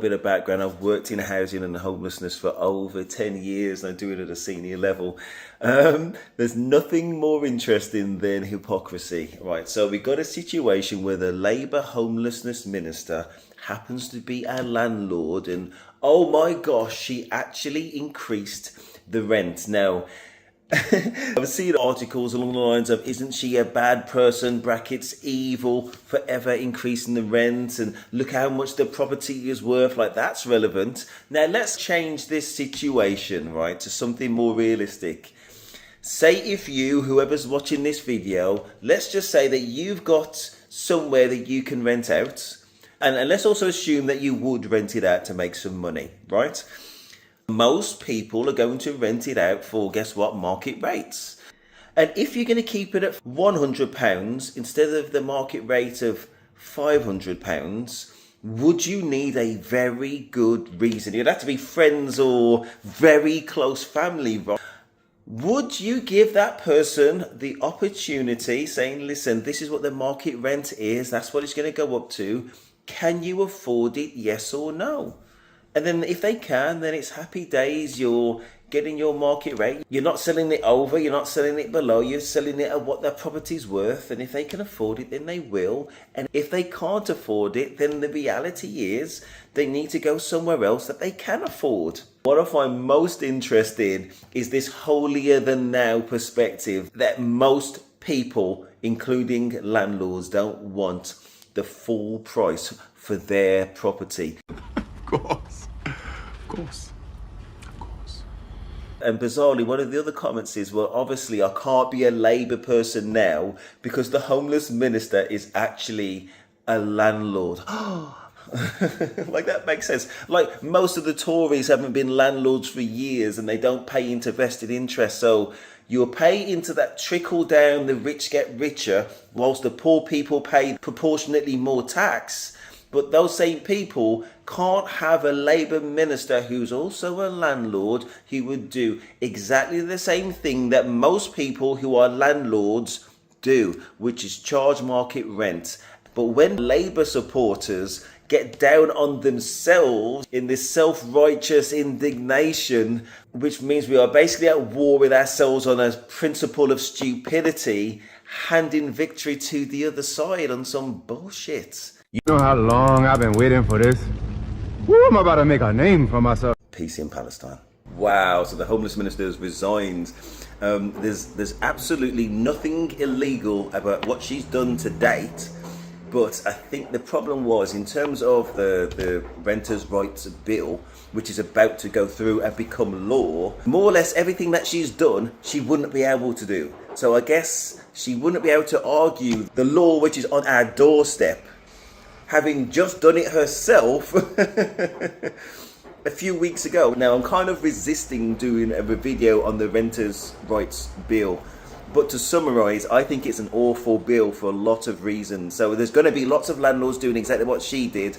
Bit of background, I've worked in housing and homelessness for over 10 years and I do it at a senior level. There's nothing more interesting than hypocrisy, right? So we got a situation where the Labour homelessness minister happens to be our landlord, and oh my gosh, she actually increased the rent. Now, I've seen articles along the lines of, isn't she a bad person, brackets evil, forever increasing the rent, and look how much the property is worth. Like, that's relevant. Now let's change this situation, right, to something more realistic. Say if you, whoever's watching this video, let's just say that you've got somewhere that you can rent out, and let's also assume that you would rent it out to make some money, right? Most people are going to rent it out for, guess what, market rates. And if you're going to keep it at £100 instead of the market rate of £500, would you need a very good reason? It'd have to be friends or very close family, right? Would you give that person the opportunity saying, listen, this is what the market rent is, that's what it's going to go up to, can you afford it, yes or no? And then if they can, then it's happy days. You're getting your market rate. You're not selling it over. You're not selling it below. You're selling it at what their property's worth. And if they can afford it, then they will. And if they can't afford it, then the reality is they need to go somewhere else that they can afford. What I find most interesting is this holier than thou perspective that most people, including landlords, don't want the full price for their property. Of course. And bizarrely, one of the other comments is, well, obviously I can't be a Labour person now because the homeless minister is actually a landlord. Like, that makes sense. Like, most of the Tories haven't been landlords for years and they don't pay into vested interest. So you'll pay into that trickle down, the rich get richer, whilst the poor people pay proportionately more tax. But those same people can't have a Labour minister who's also a landlord who would do exactly the same thing that most people who are landlords do, which is charge market rent. But when Labour supporters get down on themselves in this self-righteous indignation, which means we are basically at war with ourselves on a principle of stupidity, handing victory to the other side on some bullshit. You know how long I've been waiting for this? Woo, I'm about to make a name for myself. Peace in Palestine. Wow, so the homeless minister has resigned. There's absolutely nothing illegal about what she's done to date. But I think the problem was, in terms of the Renters' Rights Bill, which is about to go through and become law, more or less everything that she's done, she wouldn't be able to do. So I guess she wouldn't be able to argue the law which is on our doorstep, having just done it herself a few weeks ago. Now, I'm kind of resisting doing a video on the Renters' Rights Bill. But to summarise, I think it's an awful bill for a lot of reasons. So there's going to be lots of landlords doing exactly what she did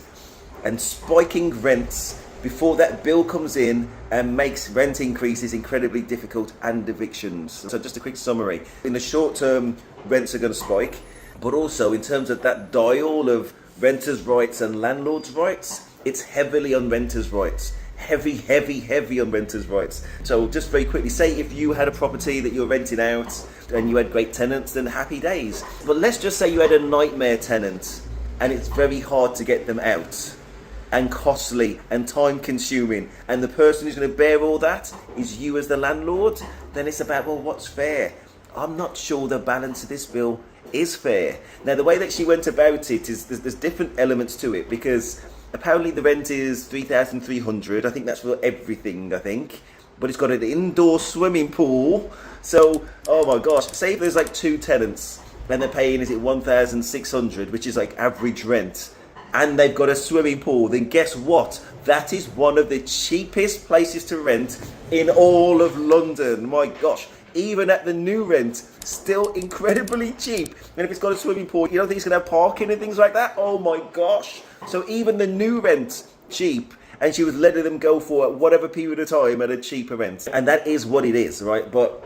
and spiking rents before that bill comes in and makes rent increases incredibly difficult and evictions. So just a quick summary. In the short term, rents are going to spike. But also in terms of that dial of renters' rights and landlords' rights, it's heavily on renters' rights. Heavy on renters' rights. So just very quickly, say if you had a property that you're renting out and you had great tenants, then happy days. But let's just say you had a nightmare tenant and it's very hard to get them out and costly and time consuming, and the person who's going to bear all that is you as the landlord. Then it's about, well, what's fair? I'm not sure the balance of this bill is fair. Now, the way that she went about it is there's different elements to it, because apparently the rent is $3,300. I think that's for everything, I think. But it's got an indoor swimming pool. So, oh my gosh, say if there's like two tenants and they're paying, is it $1,600, which is like average rent, and they've got a swimming pool, then guess what? That is one of the cheapest places to rent in all of London. My gosh. Even at the new rent, still incredibly cheap. And if it's got a swimming pool, you don't think it's going to have parking and things like that? Oh my gosh. So even the new rent, cheap. And she was letting them go for whatever period of time at a cheaper rent. And that is what it is, right? But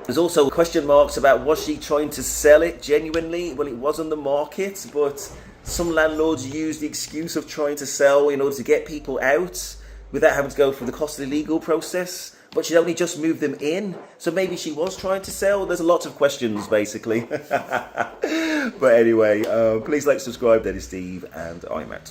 There's also question marks about, was she trying to sell it genuinely? Well, it was on the market, but some landlords use the excuse of trying to sell in order to get people out without having to go through the costly legal process. But she'd only just moved them in, so maybe she was trying to sell. There's a lot of questions, basically. But anyway, please like, subscribe. That is Steve, and I'm out.